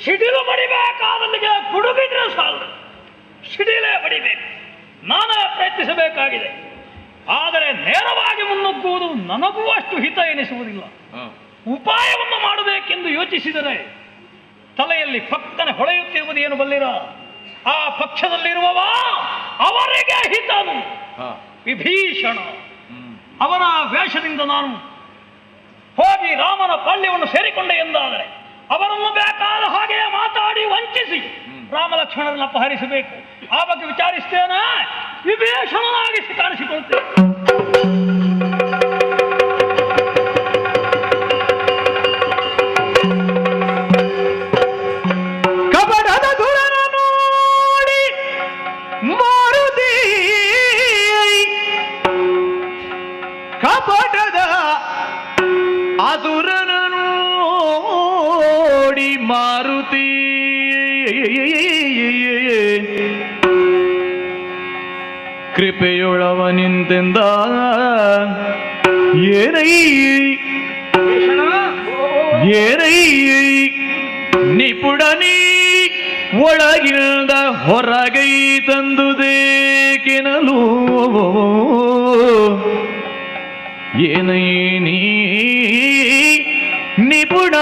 ಸಿಡಿಲು ಬಡಿಬೇಕಾದಲ್ಲಿಗೆ ಗುಡುಗಿದ್ರೆ ಸಾಲದು, ಸಿಡಿಲೇ ಬಡಿಬೇಕು. ನಾನೇ ಪ್ರಯತ್ನಿಸಬೇಕಾಗಿದೆ. ಆದರೆ ನೇರವಾಗಿ ಮುನ್ನುಗ್ಗುವುದು ನನಗೂ ಅಷ್ಟು ಹಿತ ಎನಿಸುವುದಿಲ್ಲ. ಉಪಾಯವನ್ನು ಮಾಡಬೇಕೆಂದು ಯೋಚಿಸಿದರೆ ತಲೆಯಲ್ಲಿ ಪಕ್ಕನೆ ಹೊಳೆಯುತ್ತಿರುವುದು ಏನು ಬಲ್ಲಿರ? ಆ ಪಕ್ಷದಲ್ಲಿರುವವ ಅವರಿಗೆ ಹಿತನು ವಿಭೀಷಣ. ಅವರ ವೇಷದಿಂದ ನಾನು ಹೋಗಿ ರಾಮನ ಪಾಳ್ಯವನ್ನು ಸೇರಿಕೊಂಡೆ ಎಂದಾದರೆ ಅವರನ್ನು ಬೇಕಾದ ಹಾಗೆ ಮಾತಾಡಿ ವಂಚಿಸಿ ರಾಮ ಲಕ್ಷ್ಮಣರನ್ನು ಅಪಹರಿಸಬೇಕು. ಆ ಬಗ್ಗೆ ವಿಚಾರಿಸ್ತೇನೆ, ವಿಭೀಷಣನಾಗಿಸಿ ಕಾಣಿಸಿಕೊಳ್ತೇನೆ. ಕಪಟದ ಗುರನ ನೋಡಿ ಮಾರುತಿ, ಕಪಟದ ಅಸುರನ ನೋಡಿ ಮಾರುತಿ, ಕೃಪೆಯೊಳವ ನಿಂತೆಂದ ಏನೈ ಏನೈ ನಿಪುಣನಿ ಒಳಗಿಂದ ಹೊರಗೈ ತಂದುದೇಕೆನಲು ಏನೈ ನೀ ನಿಪುಣ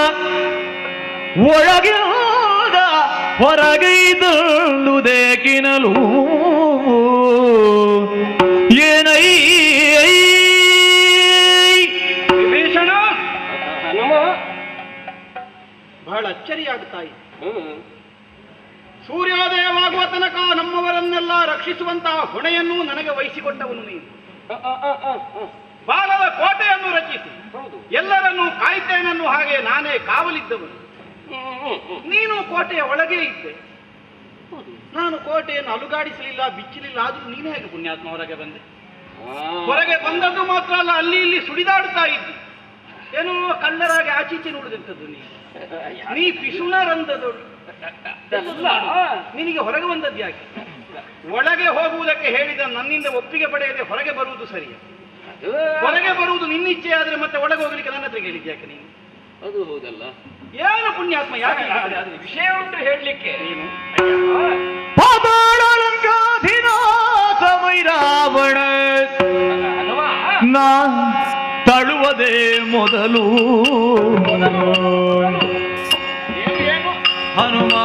ಒಳಗಿಂದ ಹೊರಗೈ ತಂದುದೇಕೆನಲು ಏನೈ ವಿಭೀಷಣ, ಹನುಮ ಬಹಳ ಅಚ್ಚರಿಯಾಗುತ್ತಾ ಇದೆ. ಸೂರ್ಯೋದಯವಾಗುವ ತನಕ ನಮ್ಮವರನ್ನೆಲ್ಲ ರಕ್ಷಿಸುವಂತಹ ಹೊಣೆಯನ್ನು ನನಗೆ ವಹಿಸಿಕೊಟ್ಟವನು ನೀನು. ಬಾಲದ ಕೋಟೆಯನ್ನು ರಚಿಸಿ ಎಲ್ಲರನ್ನೂ ಕಾಯ್ತೇನೆನ್ನು ಹಾಗೆ ನಾನೇ ಕಾವಲಿದ್ದವನು. ನೀನು ಕೋಟೆಯ ಒಳಗೆ ಇದ್ದೆ, ನಾನು ಕೋಟೆಯನ್ನು ಅಲುಗಾಡಿಸಲಿಲ್ಲ, ಬಿಚ್ಚಲಿಲ್ಲ. ಆದ್ರೂ ನೀನು ಹೇಗೆ ಪುಣ್ಯಾತ್ಮ ಹೊರಗೆ ಬಂದೆ? ಹೊರಗೆ ಬಂದದ್ದು ಮಾತ್ರ ಅಲ್ಲ, ಅಲ್ಲಿ ಇಲ್ಲಿ ಸುಡಿದಾಡುತ್ತಾ ಇದ್ದು ಏನೋ ಕಳ್ಳರಾಗಿ ಆಚೀಚೆ ನೋಡಿದಂಥದ್ದು. ನೀ ಪಿಸುಣರಂದದೋಡು ನಿನಗೆ ಹೊರಗೆ ಬಂದದ್ದು ಯಾಕೆ? ಒಳಗೆ ಹೋಗುವುದಕ್ಕೆ ಹೇಳಿದ ನನ್ನಿಂದ ಒಪ್ಪಿಗೆ ಪಡೆಯದೆ ಹೊರಗೆ ಬರುವುದು ಸರಿಯಾ? ಹೊರಗೆ ಬರುವುದು ನಿನ್ನಿಚ್ಛೆ ಆದ್ರೆ ಮತ್ತೆ ಒಳಗೆ ಹೋಗ್ಲಿಕ್ಕೆ ನನ್ನ ಹತ್ರ ಹೇಳಿದ್ಯಾಕೆ ನೀನು? ಅದು ಹೌದಲ್ಲ. ಏನು ಪುಣ್ಯಾತ್ಮ, ಯಾಕೆ ವಿಷಯ ಉಂಟು ಹೇಳಲಿಕ್ಕೆ. ನೀನು ರಾವಣ ನಾ ತಳುವದೇ ಮೊದಲು ಹನುಮ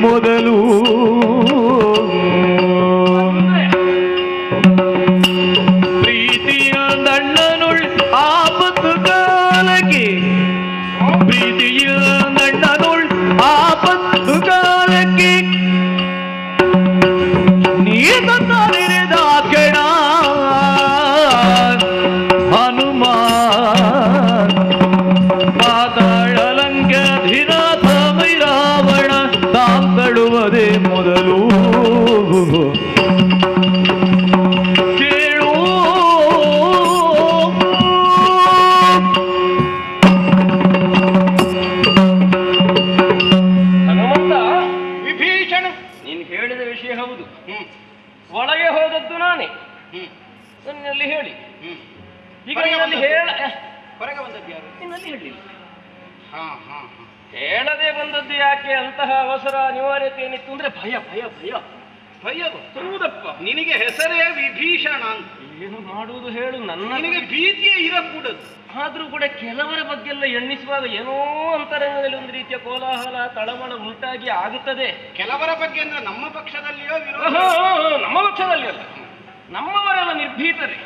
ಮೊದಲು ಪ್ರೀತಿಯ ನಣ್ಣನುಳ್ ಆಪತ್ತು ಕಾಲಕ್ಕೆ, ಪ್ರೀತಿಯ ನಣ್ಣನುಳ್ ಆಪತ್ತು ಕಾಲಕ್ಕೆ ನೀರಿದ ಕೆಣ ಹನುಮ ಪಾತಾಳಲಂಕಧಿನಾಥ ರಾವಣ ತಾಂತಳುವುದೇ ಮೊದಲು ಕೇಳು. ಹನುಮಂತ, ವಿಭೀಷಣ, ನೀನು ಹೇಳಿದ ವಿಷಯ ಹೌದು. ಒಳಗೆ ಹೋದದ್ದು ನಾನೇ. ನನ್ನಲ್ಲಿ ಹೇಳಿ ಈಗ ನಿನ್ನಲ್ಲಿ ಹೊರಗೆ ಬಂದದ್ದು ಯಾರು? ನಿನ್ನಲ್ಲಿ ಹೇಳಿಲ್ಲ. ಹಾ ಹಾ ಹೇಳದೆ ಬಂದದ್ದು ಯಾಕೆ? ಅಂತಹ ಅವಸರ ಅನಿವಾರ್ಯತೆ ಏನಿತ್ತು ಅಂದ್ರೆ ಭಯ ಭಯ ಭಯ ಭಯ ಹೌದಪ್ಪ. ನಿನಗೆ ಹೆಸರೇ ವಿಭೀಷಣ ಅಂತ. ಏನು ಮಾಡುವುದು ಹೇಳು? ನಿನಗೆ ಭೀತಿಯೇ ಇರಕೂಡದು. ಆದ್ರೂ ಕೂಡ ಕೆಲವರ ಬಗ್ಗೆಲ್ಲ ಎಣ್ಣಿಸುವಾಗ ಏನೋ ಅಂತರಂಗದಲ್ಲಿ ಒಂದು ರೀತಿಯ ಕೋಲಾಹಲ ತಳಮಳ ಉಂಟಾಗಿ ಆಗುತ್ತದೆ. ಕೆಲವರ ಬಗ್ಗೆ ಅಂದ್ರೆ ನಮ್ಮ ಪಕ್ಷದಲ್ಲಿಯೋ ನಮ್ಮ ಪಕ್ಷದಲ್ಲಿ ಅಲ್ಲ, ನಮ್ಮವರೆಲ್ಲ ನಿರ್ಭೀತರೇ.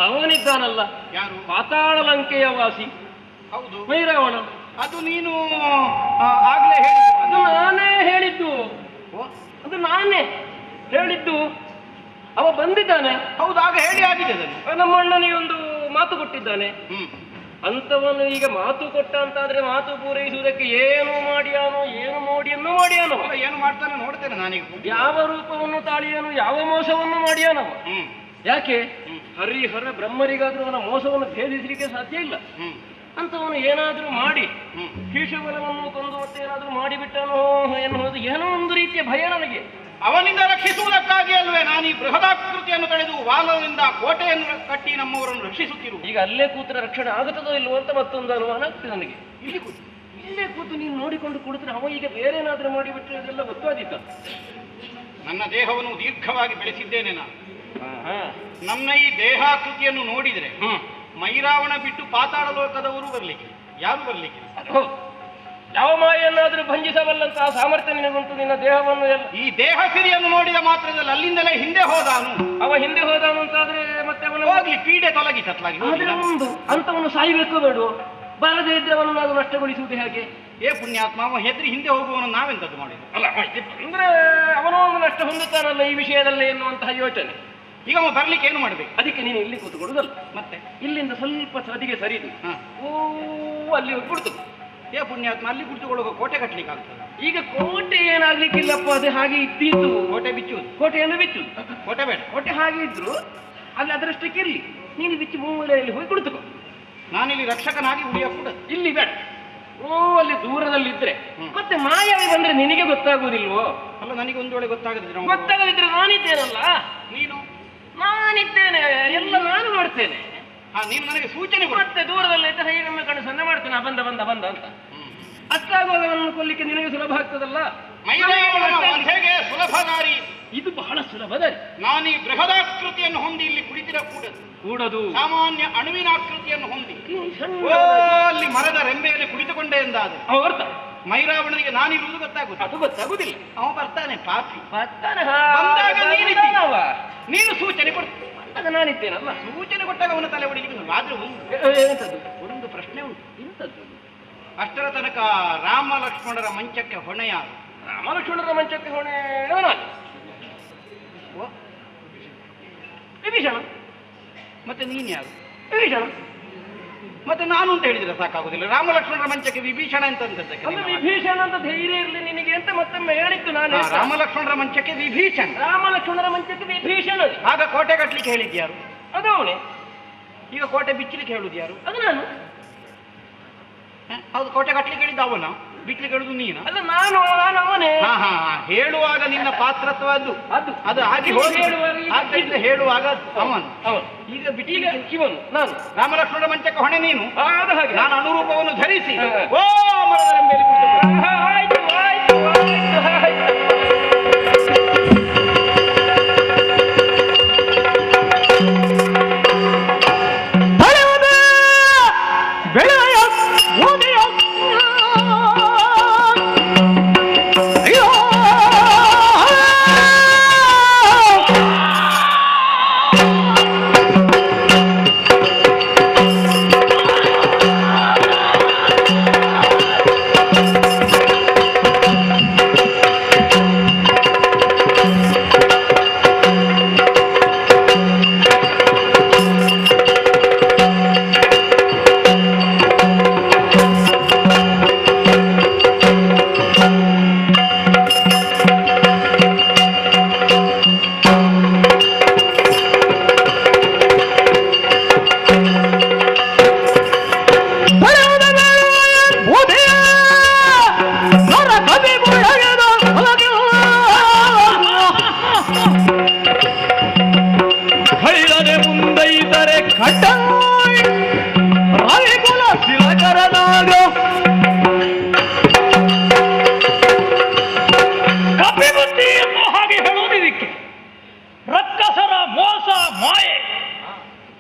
ಅವನಿದ್ದಾನಲ್ಲ, ಯಾರು? ಪಾತಾಳ ಲಂಕೆಯ ವಾಸಿ. ಹೌದು, ಭೈರವಣ. ಅದು ನೀನು ಆಗ್ಲೇ ಹೇಳಿದ್ದು. ಅದು ನಾನೇ ಹೇಳಿದ್ದು. ಅದು ನಾನೇ ಹೇಳಿದ್ದು. ಅವ ಬಂದಿದ್ದಾನೆ. ಹೌದು, ಆಗ ಹೇಳಿ ಆಗಿದೆ ಅದನ್ನು. ನಮ್ಮ ಅಣ್ಣನಿಗೆ ಒಂದು ಮಾತು ಕೊಟ್ಟಿದ್ದಾನೆ. ಅಂತವನು ಈಗ ಮಾತು ಕೊಟ್ಟ ಅಂತಾದ್ರೆ ಮಾತು ಪೂರೈಸುವುದಕ್ಕೆ ಏನು ಮಾಡಿಯಾನೋ ಏನು ಮೋಡಿಯನ್ನು ಮಾಡಿಯಾನೋ. ಏನು ಮಾಡ್ತಾನೆ ನೋಡ್ತೇನೆ ನಾನೀಗ. ಯಾವ ರೂಪವನ್ನು ತಾಳಿಯಾನು, ಯಾವ ಮೋಸವನ್ನು ಮಾಡಿಯಾನವ. ಯಾಕೆ ಹರಿಹರ ಬ್ರಹ್ಮರಿಗಾದ್ರೂ ಅವನ ಮೋಸವನ್ನು ಭೇದಿಸಲಿಕ್ಕೆ ಸಾಧ್ಯ ಇಲ್ಲ. ಅಂತವನು ಏನಾದ್ರೂ ಮಾಡಿ ಕೀಶಬಲವನ್ನು ಕೊಂದು ಮತ್ತೆ ಏನಾದ್ರೂ ಮಾಡಿಬಿಟ್ಟನೋ ಎನ್ನುವುದು ಏನೋ ಒಂದು ರೀತಿಯ ಭಯ ನನಗೆ. ಅವನಿಂದ ರಕ್ಷಿಸುವುದಕ್ಕಾಗಿ ಅಲ್ವೇ ನಾನು ಈ ಬೃಹದಾಕೃತಿಯನ್ನು ತಡೆದು ವಾಲದಿಂದ ಕೋಟೆಯನ್ನು ಕಟ್ಟಿ ನಮ್ಮವರನ್ನು ರಕ್ಷಿಸುತ್ತಿರು. ಈಗ ಅಲ್ಲೇ ಕೂತ್ರೆ ರಕ್ಷಣೆ ಆಗುತ್ತದೋ ಇಲ್ವೋ ಅಂತ ಮತ್ತೊಂದು ಅನುಮಾನ ಆಗ್ತದೆ ನನಗೆ. ಇಲ್ಲೇ ಕೂತು ನೀನು ನೋಡಿಕೊಂಡು ಕುಳಿತರೆ ಅವ ಈಗ ಬೇರೆ ಏನಾದ್ರೂ ಮಾಡಿಬಿಟ್ರೆ ಅದೆಲ್ಲ ಗೊತ್ತಾದಿತ್ತ. ನನ್ನ ದೇಹವನ್ನು ದೀರ್ಘವಾಗಿ ಬೆಳೆಸಿದ್ದೇನೆ ನಾನು. ನನ್ನ ಈ ದೇಹಾಕೃತಿಯನ್ನು ನೋಡಿದರೆ ಮೈರಾವಣ ಬಿಟ್ಟು ಪಾತಾಳ ಲೋಕದವರು ಬರ್ಲಿಕ್ಕೆ ಯಾರು ಬರ್ಲಿಕ್ಕೆ. ಯಾವ ಮಾಯನ್ನಾದ್ರೂ ಭಂಜಿಸಬಲ್ಲಂತಹ ಸಾಮರ್ಥ್ಯ ನಿನಗುಂಟು. ನಿನ್ನ ದೇಹವನ್ನು ಈ ದೇಹ ಸಿರಿಯನ್ನು ನೋಡಿದ ಮಾತ್ರದಲ್ಲಿ ಅಲ್ಲಿಂದಲೇ ಹಿಂದೆ ಹೋದಾನು. ಅವ ಹಿಂದೆ ಹೋದಾನು ಅಂತಾದ್ರೆ ಮತ್ತೆ ಅವನು ಹೋಗ್ಲಿ, ಪೀಡೆ ತೊಲಗಿ ತತ್ಲಾಗಿ. ಒಂದು ಅಂತವನು ಸಾಯ್ಬೇಕು ಬೇಡು, ಬಾರದೇ ಇದ್ರೆ ಅವನನ್ನು ಅದು ನಷ್ಟಗೊಳಿಸುವುದು ಹೇಗೆ? ಪುಣ್ಯಾತ್ಮ, ಅವ ಹೆದ್ರಿ ಹಿಂದೆ ಹೋಗುವವನು ನಾವೆಂತದ್ದು ಮಾಡಿದ್ರು ಅಲ್ಲ ಅಂದ್ರೆ ಅವನೋ ಒಂದು ನಷ್ಟ ಹೊಂದುತ್ತಾನಲ್ಲ ಈ ವಿಷಯದಲ್ಲಿ ಎನ್ನುವಂತಹ ಯೋಚನೆ. ಈಗ ಅವ ಬರ್ಲಿಕ್ಕೆ ಏನು ಮಾಡ್ಬೇಕು? ಅದಕ್ಕೆ ನೀನು ಇಲ್ಲಿ ಕೂತ್ಕೊಳ್ಳುದಲ್ಲ, ಮತ್ತೆ ಇಲ್ಲಿಂದ ಸ್ವಲ್ಪ ಸದಿಗೆ ಸರಿದು ಅಲ್ಲಿ ಕುಳಿತು. ಪುಣ್ಯಾತ್ಮ, ಅಲ್ಲಿ ಕುಳಿತುಕೊಳ್ಳುವ ಕೋಟೆ ಕಟ್ಟಲಿಕ್ಕೆ ಆಗ್ತದೆ. ಈಗ ಕೋಟೆ ಏನಾಗ್ಲಿಕ್ಕಿಲ್ಲಪ್ಪ, ಅದು ಹಾಗೆ ಇದ್ದಿತ್ತು. ಕೋಟೆ ಬಿಚ್ಚುವುದು, ಕೋಟೆಯನ್ನು ಬಿಚ್ಚುದು. ಕೋಟೆ ಬೇಡ, ಕೋಟೆ ಹಾಗೆ ಇದ್ರು ಅಲ್ಲಿ ಅದರಷ್ಟಕ್ಕೆ ಇರ್ಲಿ. ನೀನು ಬಿಚ್ಚಿ ಮೂಲೆಯಲ್ಲಿ ಹೋಗಿ ಕುಳಿತುಕೋ. ನಾನಿಲ್ಲಿ ರಕ್ಷಕನಾಗಿ ಉಳಿಯ ಕೂಡ ಇಲ್ಲಿ ಬೇಡ. ಅಲ್ಲಿ ದೂರದಲ್ಲಿದ್ರೆ ಮತ್ತೆ ಮಾಯಾವಿ ಬಂದ್ರೆ ನಿನಗೆ ಗೊತ್ತಾಗುವುದಿಲ್ವೋ? ಅಲ್ಲ, ನನಗೆ ಒಂದು ವೇಳೆ ಗೊತ್ತಾಗದಿದ್ರೆ ನಾನಿದ್ದೇನಲ್ಲ. ನಾನಿದ್ದೇನೆ, ಎಲ್ಲ ನಾನು ಮಾಡ್ತೇನೆ. ನೀನು ನನಗೆ ಸೂಚನೆ ಮತ್ತೆ ದೂರದಲ್ಲಿ ಇದ್ದ ಹೀಗೆ ನಮ್ಮ ಕಣ್ಣು ಸಣ್ಣ ಮಾಡ್ತೇನೆ, ಬಂದ ಬಂದ ಬಂದ ಅಂತ. ಅಷ್ಟಾಗುವಾಗವನ್ನು ಕೊಲ್ಲಿಕ್ಕೆ ನಿನಗೆ ಸುಲಭ ಆಗ್ತದಲ್ಲ. ಹೇಗೆ ಸುಲಭದಾರಿ? ಇದು ಬಹಳ ಸುಲಭದಾರಿ. ನಾನು ಈ ಬೃಹದಾಕೃತಿಯನ್ನು ಹೊಂದಿ ಇಲ್ಲಿ ಕುಳಿತಿರ ಕೂಡದು ಸಾಮಾನ್ಯ ಅಣುವಿನ ಆಕೃತಿಯನ್ನು ಹೊಂದಿ ಅಲ್ಲಿ ಮರದ ರೆಂಬೆಯಲ್ಲಿ ಕುಳಿತುಕೊಂಡೆ ಎಂದಾದ್ರೆ ಅರ್ಥ ಮೈರಾವಣನಿಗೆ ನಾನಿರುವುದು ಗೊತ್ತಾಗುತ್ತೆ. ಅದು ಗೊತ್ತಾಗುದಿಲ್ಲ. ಅವ ಬರ್ತಾನೆ, ಪಾಪಿ ಬರ್ತಾನೆ. ಬಂದಾಗ ನೀನು ಸೂಚನೆ ಕೊಡ್ತೀನಿ. ಆಗ ನಾನಿದ್ದೇನಲ್ಲ. ಸೂಚನೆ ಕೊಟ್ಟಾಗ ಅವನ ತಲೆ ಹೊಡಿಲಿಕ್ಕೆ. ಆದ್ರೆ ಒಂದು ಪ್ರಶ್ನೆ ಉಂಟು. ಇಂಥದ್ದು ಅಷ್ಟರ ತನಕ ರಾಮ ಲಕ್ಷ್ಮಣರ ಮಂಚಕ್ಕೆ ಹೊಣೆ ಯಾರು? ರಾಮ ಲಕ್ಷ್ಮಣರ ಮಂಚಕ್ಕೆ ಹೊಣೆ ವಿಭೀಷಣ. ಮತ್ತೆ ನೀನ್ ಯಾರು? ವಿಭೀಷಣ. ಮತ್ತೆ ನಾನು ಅಂತ ಹೇಳಿದ್ರೆ ಸಾಕಾಗುದಿಲ್ಲ. ರಾಮ ಲಕ್ಷ್ಮಣರ ಮಂಚಕ್ಕೆ ವಿಭೀಷಣ ಅಂತ ವಿಭೀಷಣ ಅಂತ ಧೈರ್ಯ ಇರಲಿ ನಿನಗೆ ಅಂತ ಮತ್ತೊಮ್ಮೆ ಹೇಳಿದ್ದು ನಾನು. ರಾಮ ಲಕ್ಷ್ಮಣರ ಮಂಚಕ್ಕೆ ವಿಭೀಷಣ, ರಾಮ ಲಕ್ಷ್ಮಣರ ಮಂಚಕ್ಕೆ ವಿಭೀಷಣ. ಆಗ ಕೋಟೆ ಕಟ್ಟಲಿಕ್ಕೆ ಹೇಳಿದ್ದು ಯಾರು? ಅದು ಅವನೇ. ಈಗ ಕೋಟೆ ಬಿಚ್ಚಲಿಕ್ಕೆ ಹೇಳುದು ಯಾರು? ಅದು ನಾನು. ಹೌದು, ಕೋಟೆ ಕಟ್ಟಲಿಕ್ಕೆ ಹೇಳಿದ್ದು ಅವನ, ಬಿಚ್ಚಲಿಕ್ಕೆ ಹೇಳುದು ನೀನು. ಅಲ್ಲ, ನಾನು ಅವನೇ. ಹೇಳುವಾಗ ನಿನ್ನ ಪಾತ್ರತ್ವ ಅದು ಹಾಗೆ ಆದ್ದರಿಂದ ಹೇಳುವಾಗ ಅವನು. ಈಗ ಬಿಟ್ಟಿಗೆ ಇವನು ನಾನು. ರಾಮ ಲಕ್ಷ್ಮಣರ ಮಂಚಕ್ಕೆ ಹೊಣೆ ನೀನು. ಹಾಗೆ ನಾನು ಅನುರೂಪವನ್ನು ಧರಿಸಿ ಓ ಮರದ ಮೇಲೆ ಆಯ್ತು ಆಯ್ತು ಆಯ್ತು.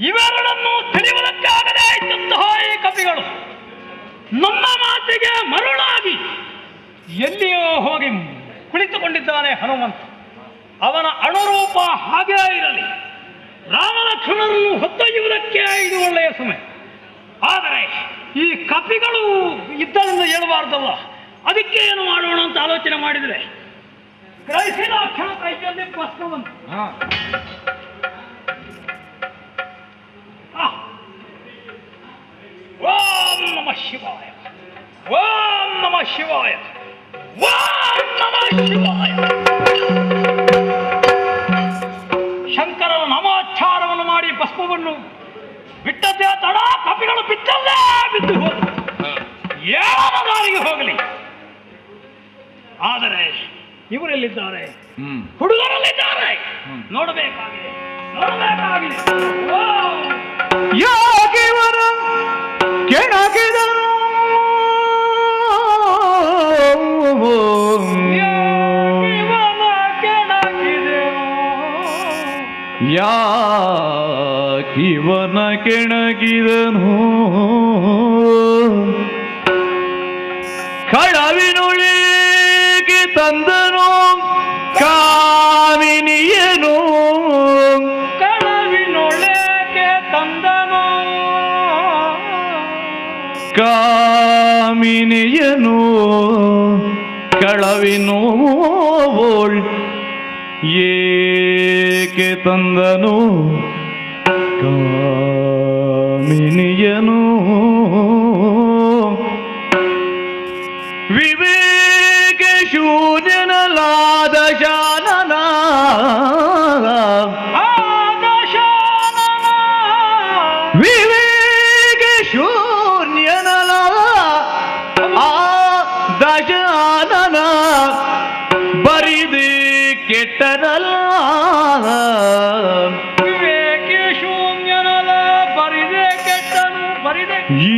ಇವೆರಡನ್ನು ತಿಳಿಯುವುದಕ್ಕಾಗದೇ ಇದ್ದಂತಹ ಈ ಕಪಿಗಳು ನಮ್ಮ ಮಾತಿಗೆ ಮರುಳಾಗಿ ಎಲ್ಲಿಯೋ ಹೋಗಿ ಕುಳಿತುಕೊಂಡಿದ್ದಾನೆ ಹನುಮಂತ. ಅವನ ಅಣುರೂಪ ಹಾಗೇ ಇರಲಿ. ರಾಮಲಕ್ಷ್ಮಣರನ್ನು ಹೊತ್ತೊಯ್ಯುವುದಕ್ಕೆ ಇದು ಒಳ್ಳೆಯ ಸಮಯ. ಆದರೆ ಈ ಕಪಿಗಳು ಇದ್ದರಿಂದ ಹೇಳಬಾರ್ದಲ್ಲ, ಅದಕ್ಕೆ ಏನು ಮಾಡೋಣ ಅಂತ ಆಲೋಚನೆ ಮಾಡಿದರೆ ಗ್ರಹಿಸಿದ ಕ್ಷಣ ಕೈಯಲ್ಲಿ ಪ್ರಶ್ನ ಬಂತು. ಓ ಶಿವಾಯ ಓಂ ನಮಃ ಶಿವಾಯ ಓಂ ನಮಃ ಶಿವಾಯ. ಶಂಕರನ ನಾಮಾಚ್ಚಾರವನ್ನು ಮಾಡಿ ಭಸ್ಮವನ್ನು ಬಿಟ್ಟದ್ದೇ ತಡ, ಕಪಿಗಳು ಬಿದ್ದಲ್ಲೇ ಬಿದ್ದು ಹೋದವು. ಏಳನ ದಾರಿಗೆ ಹೋಗಲಿ. ಆದರೆ ಇವರೆಲ್ಲಿದ್ದಾರೆ? ಹುಡುಗರಲ್ಲಿದ್ದಾರೆ. ನೋಡಬೇಕಾಗಿದೆ, ನೋಡಬೇಕಾಗಿದೆ. ಯಾಕಿವರ ಕೆಣಕಿದನು ಯಾಕಿವನ ಕೆಣಕಿದನು ಕಳವಿನೊಳಿಗೆ ತಂದನು ಕಾಮಿನಿಯನು ಕಳವಿನೊಳಗೆ ತಂದನು ಕಾಮಿನಿಯನು ಕಳವಿನೋಳ್ ಏಕೆ ತಂದನು ಕಾಮಿನಿಯನು ವಿವೇಕ ಶೂನ್ಯನಲಾದ ಶಾನನ ವಿವೇಕ ಶೂನ್ಯನಲಾದ ಆ ದಶಾನನ ಬರಿದೆ ಕೆಟ್ಟನಲ್ಲ ವಿವೇಕ ಶೂನ್ಯನಲ ಬರಿದೆ ಕೆಟ್ಟನು ಬರಿದೆ. ಈ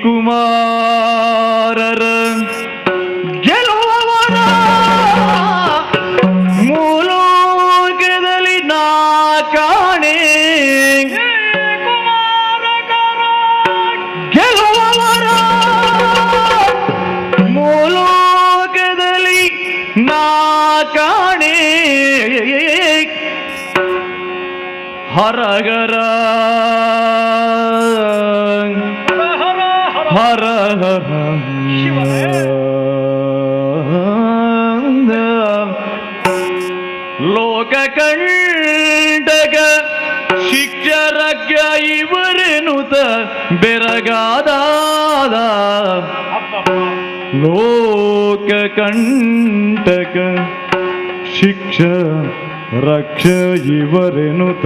ಕುಮಾರರ ಗೆಲುವವರ ಮೂಲೋಕದಲ್ಲಿ ನಾ ಕಾಣೆ ಗೆಲುವವರ ಮೂಲೋಕದಲ್ಲಿ ನಾ ಕಾಣೆ ಹರಗರ ಹರ ಹರ ಲೋಕ ಕಂಡಗ ಶಿಕ್ಷರಜ್ಞ ಇವರೆನುತ ಬೆರಗಾದ ಲೋಕ ಕಂಟಕ ಶಿಕ್ಷ ರಕ್ಷ ಇವರೆನುತ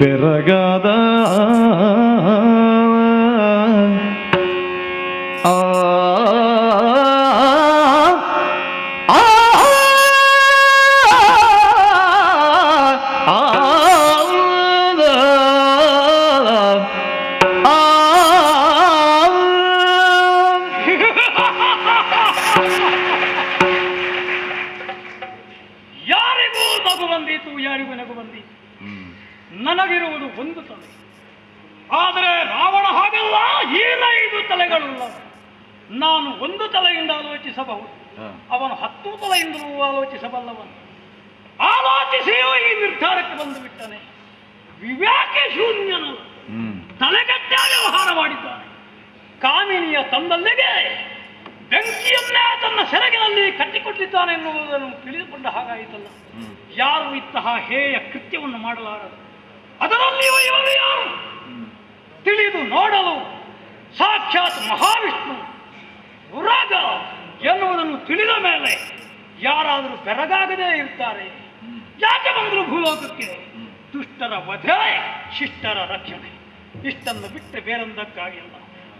ಬೆರಗಾದ ಆ ಯಾರಿಗೂ ನಗು ಬಂದೀತು, ಯಾರಿಗೂ ನಗು ಬಂದೀತು. ನನಗಿರುವುದು ಒಂದು ತಲೆ, ಆದರೆ ರಾವಣ ಹಾಗಲ್ಲ, ಈನ 5 ತಲೆಗಳುಳ್ಳ. ನಾನು ಒಂದು ತಲೆಯಿಂದ ಆಲೋಚಿಸಬಹುದು, ಅವನು 10 ತಲೆಯಿಂದಲೂ ಆಲೋಚಿಸಬಲ್ಲವನು. ಆಲೋಚಿಸಿಯೂ ಈ ನಿರ್ಧಾರಕ್ಕೆ ಬಂದು ಬಿಟ್ಟನೆ. ವಿವೇಕ ಶೂನ್ಯನಲ್ಲ, ತಲೆಗಟ್ಟೆ ವ್ಯವಹಾರ ಮಾಡಿದ್ದಾನೆ. ಕಾಮಿನಿಯ ತಂದಲ್ಲಿಗೆ ಬೆಂಕಿಯನ್ನೇ ತನ್ನ ಸೆರಗಿನಲ್ಲಿ ಕಟ್ಟಿಕೊಟ್ಟಿದ್ದಾನೆ ಎನ್ನುವುದನ್ನು ತಿಳಿದುಕೊಂಡ ಹಾಗಾಯಿತಲ್ಲ. ಯಾರು ಇಂತಹ ಹೇಯ ಕೃತ್ಯವನ್ನು ಮಾಡಲಾರದು. ಅದರಲ್ಲಿಯೂ ಇವರು ಯಾರು ತಿಳಿದು ನೋಡಲು ಸಾಕ್ಷಾತ್ ಮಹಾವಿಷ್ಣು ಉರಗ ಎನ್ನುವುದನ್ನು ತಿಳಿದ ಮೇಲೆ ಯಾರಾದರೂ ಬೆರಗಾಗದೇ ಇರ್ತಾರೆ. ಯಾಕೆ ಬಂದರು ಭೂಲೋಕಕ್ಕೆ? ದುಷ್ಟರ ವಧೆ, ಶಿಷ್ಟರ ರಕ್ಷಣೆ. ಇಷ್ಟನ್ನು ಬಿಟ್ಟರೆ ಬೇರೊಂದಕ್ಕಾಗಿಲ್ಲ.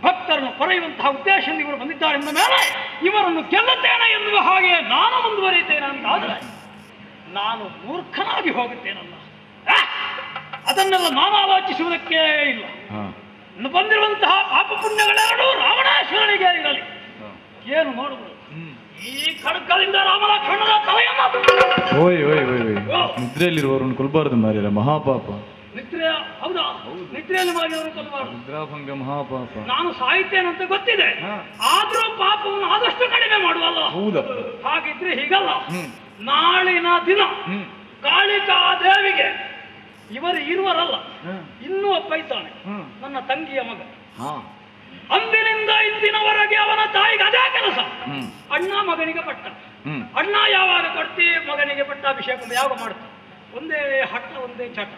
ಭಕ್ತರನ್ನು ಕೊರೆಯುವಂತಹ ಉದ್ದೇಶದಿಂದ ಇವರು ಬಂದಿದ್ದಾರೆ ಎಂದ ಮೇಲೆ ಇವರನ್ನು ಗೆಲ್ಲುತ್ತೇನೆ ಎನ್ನುವ ಹಾಗೆ ನಾನು ಮುಂದುವರಿಯುತ್ತೇನೆ ಅಂತಾದರೆ ನಾನು ಮೂರ್ಖನಾಗಿ ಹೋಗುತ್ತೇನಲ್ಲ. ಅದನ್ನೆಲ್ಲ ನಾನು ಆಲೋಚಿಸುವುದಕ್ಕೆ ಇಲ್ಲ. ಬಂದಿರುವಂತಹ ಪಾಪ ಪುಣ್ಯಗಳೆರಡೂ ರಾವಣೇಶ್ವರನಿಗೆ ಇರಲಿ. ಏನು ನೋಡುವುದು, ಈ ಖಡ್ಗದಿಂದ ರಾಮಲಕ್ಷ್ಮಣನ ತಲೆಯನ್ನು ಓಯ್ ಓಯ್ ಓಯ್ ಓಯ್ ನಿದ್ರೆಯಲ್ಲಿರುವವರನ್ನು ಕೊಲ್ಬಾರದು ಮಾರ್ಯಾರ, ಮಹಾಪಾಪ. ನಿದ್ರೆ ಹೌದಾ? ನಿದ್ರೆಯಲ್ಲಿ ಮಾಡಿದವರು ಕೊಲ್ಬಾರದು, ನಿದ್ರಾಭಂಗ ಮಹಾಪಾಪ. ನಾನು ಸಾಹಿತ್ಯನಂತ ಗೊತ್ತಿದೆ, ಆದ್ರೂ ಪಾಪವನ್ನು ಆದಷ್ಟು ಕಡಿಮೆ ಮಾಡುವಲ್ಲ. ಹೌದಪ್ಪ. ಹಾಗಿದ್ರೆ ಹೀಗಲ್ಲ, ನಾಳಿನ ದಿನ ಕಾಳಿಕಾ ದೇವಿಗೆ ಇವರು ಇರುವರಲ್ಲ, ಇನ್ನೂ ಒಬ್ಬ ಇದ್ದಾನೆ, ನನ್ನ ತಂಗಿಯ ಮಗ. ಅಂದಿನಿಂದ ಇಂದಿನವರೆಗೆ ಅವನ ತಾಯಿಗೆ ಅದೇ ಕೆಲಸ. ಅಣ್ಣ ಮಗನಿಗೆ ಪಟ್ಟ, ಅಣ್ಣ ಯಾವಾಗ ಕೊಡ್ತಿ ಮಗನಿಗೆ ಪಟ್ಟಾಭಿಷೇಕ ಯಾವಾಗ ಮಾಡ್ತಾನೆ, ಒಂದೇ ಹಠ ಒಂದೇ ಚಟ.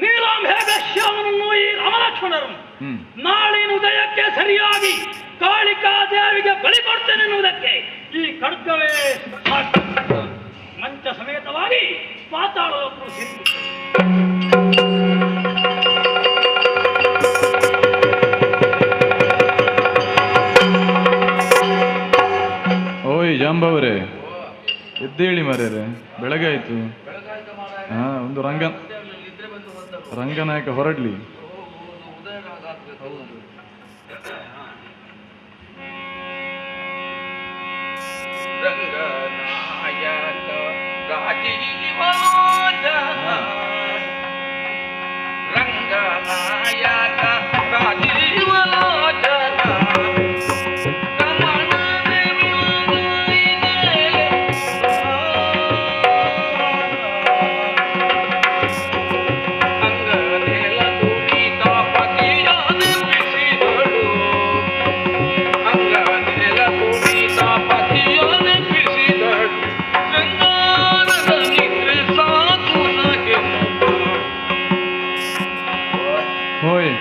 ನೀಲಾಂಬೇಗ ಶ್ಯಾಮನನ್ನು ಈ ರಾಮಲಕ್ಷ್ಮಣ ಲಕ್ಷ್ಮಣರನ್ನು ಹ್ಮ್ ನಾಳಿನ ಉದಯಕ್ಕೆ ಸರಿಯಾಗಿ ಕಾಳಿಕಾ ದೇವಿಗೆ ಬಲಿ ಕೊಡ್ತೇನೆ ಎನ್ನುವುದಕ್ಕೆ ಈ ಖಡ್ಗವೇ ಸಾಕ್ಷಿ. ಮಂಚ ಸಮೇತವಾಗಿ ಪಾತಾಳ ಲೋಕವು ಸೇರಿಬಿಟ್ಟೆ. ಓಯ್ ಜಾಂಬವರೇ, ಎದ್ದೇಳಿ ಮರ್ಯಾರೆ, ಬೆಳಗ್ಗೆ ಆಯ್ತು. ಹಾ, ಒಂದು ರಂಗನಾಯಕ ಹೊರಡ್ಲಿ. ಹೋಯ್